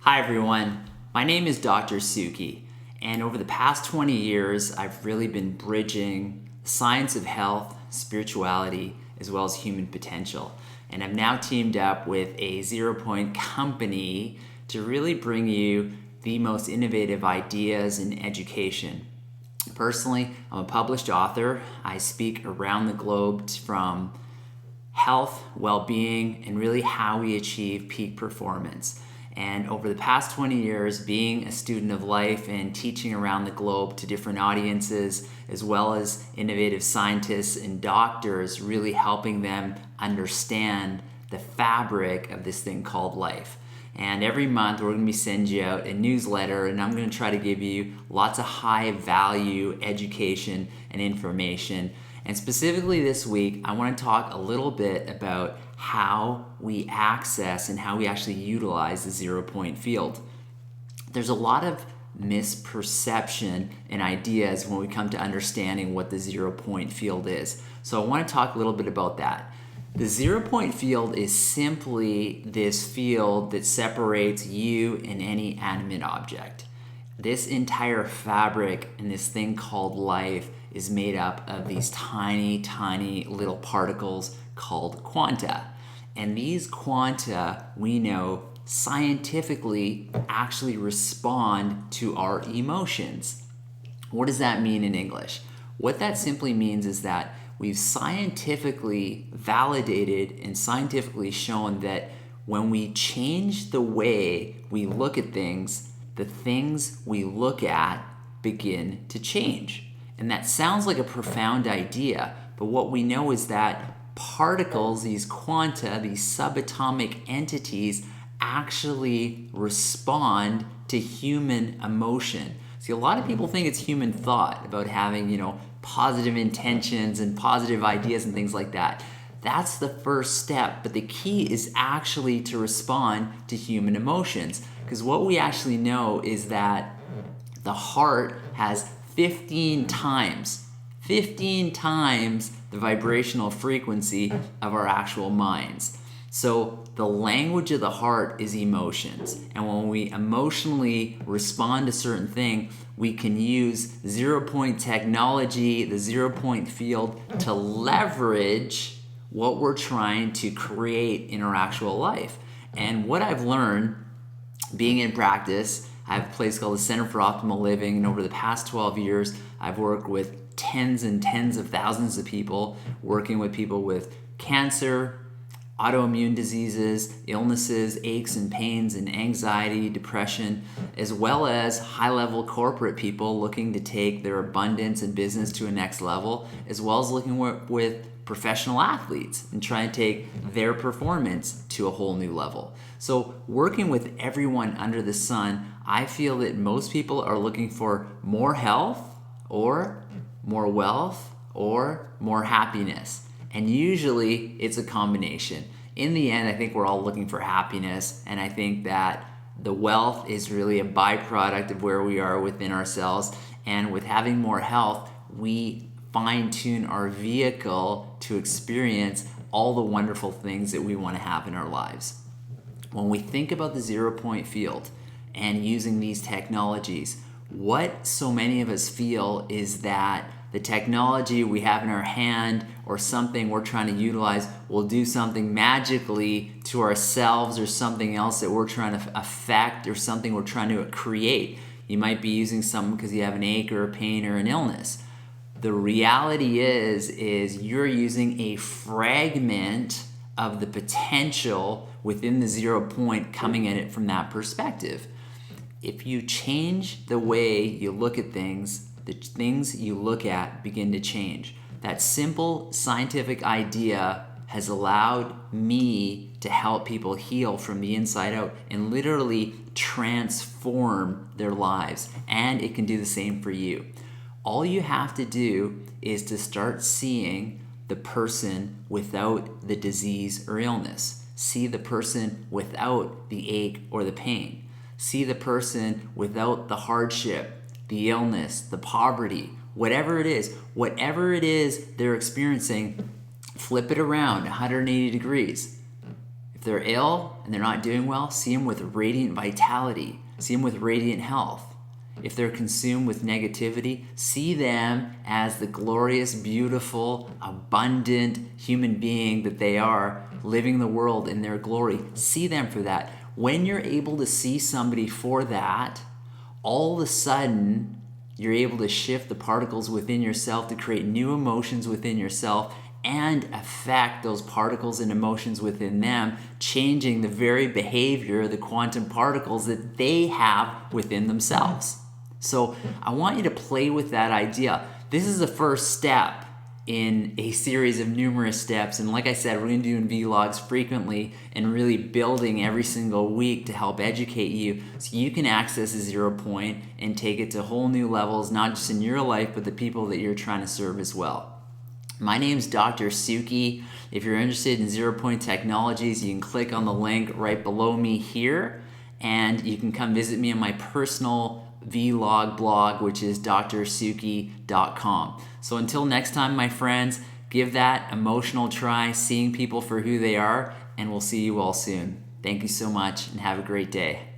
Hi everyone, my name is Dr. Sukhi, and over the past 20 years, I've really been bridging the science of health, spirituality, as well as human potential. And I've now teamed up with a 0 Point company to really bring you the most innovative ideas in education. Personally, I'm a published author. I speak around the globe from health, well-being, and really how we achieve peak performance. And over the past 20 years, being a student of life and teaching around the globe to different audiences, as well as innovative scientists and doctors, really helping them understand the fabric of this thing called life. And every month we're going to be sending you out a newsletter, and I'm going to try to give you lots of high value education and information. And specifically this week, I want to talk a little bit about how we access and how we actually utilize the 0 Point field. There's a lot of misperception and ideas when we come to understanding what the 0 Point field is. So I want to talk a little bit about that. The 0 Point field is simply this field that separates you and any animate object. This entire fabric and this thing called life is made up of these tiny, tiny little particles called quanta. And these quanta, we know scientifically, actually respond to our emotions. What does that mean in English? What that simply means is that we've scientifically validated and scientifically shown that when we change the way we look at things, the things we look at begin to change. And that sounds like a profound idea, but what we know is that particles, these quanta, these subatomic entities, actually respond to human emotion. See, a lot of people think it's human thought about having, positive intentions and positive ideas and things like that. That's the first step, but the key is actually to respond to human emotions. Because what we actually know is that the heart has 15 times the vibrational frequency of our actual minds. So the language of the heart is emotions. And when we emotionally respond to certain thing, we can use 0 Point technology, the 0 Point field, to leverage what we're trying to create in our actual life. And what I've learned being in practice, I have a place called the Center for Optimal Living, and over the past 12 years, I've worked with tens and tens of thousands of people, working with people with cancer, autoimmune diseases, illnesses, aches and pains, and anxiety, depression, as well as high-level corporate people looking to take their abundance and business to a next level, as well as looking with professional athletes and trying to take their performance to a whole new level. So working with everyone under the sun, I feel that most people are looking for more health or more wealth or more happiness. And usually it's a combination. In the end, I think we're all looking for happiness, and I think that the wealth is really a byproduct of where we are within ourselves. And with having more health, we fine-tune our vehicle to experience all the wonderful things that we want to have in our lives. When we think about the 0 Point field and using these technologies, what so many of us feel is that the technology we have in our hand or something we're trying to utilize will do something magically to ourselves or something else that we're trying to affect or something we're trying to create. You might be using something because you have an ache or a pain or an illness. The reality is you're using a fragment of the potential within the 0 Point coming at it from that perspective. If you change the way you look at things, the things you look at begin to change. That simple scientific idea has allowed me to help people heal from the inside out and literally transform their lives. And it can do the same for you. All you have to do is to start seeing the person without the disease or illness. See the person without the ache or the pain. See the person without the hardship, the illness, the poverty, whatever it is they're experiencing, flip it around 180 degrees. If they're ill and they're not doing well, see them with radiant vitality. See them with radiant health. If they're consumed with negativity, see them as the glorious, beautiful, abundant human being that they are, living the world in their glory. See them for that. When you're able to see somebody for that, all of a sudden, you're able to shift the particles within yourself to create new emotions within yourself and affect those particles and emotions within them, changing the very behavior, the quantum particles that they have within themselves. So I want you to play with that idea. This is the first step in a series of numerous steps. And like I said, we're going to do vlogs frequently and really building every single week to help educate you so you can access a 0 point and take it to whole new levels, not just in your life, but the people that you're trying to serve as well. My name is Dr. Sukhi. If you're interested in 0 point technologies, you can click on the link right below me here, and you can come visit me on my personal vlog blog, which is drsukhi.com. So until next time, my friends, give that emotional try, seeing people for who they are, and we'll see you all soon. Thank you so much and have a great day.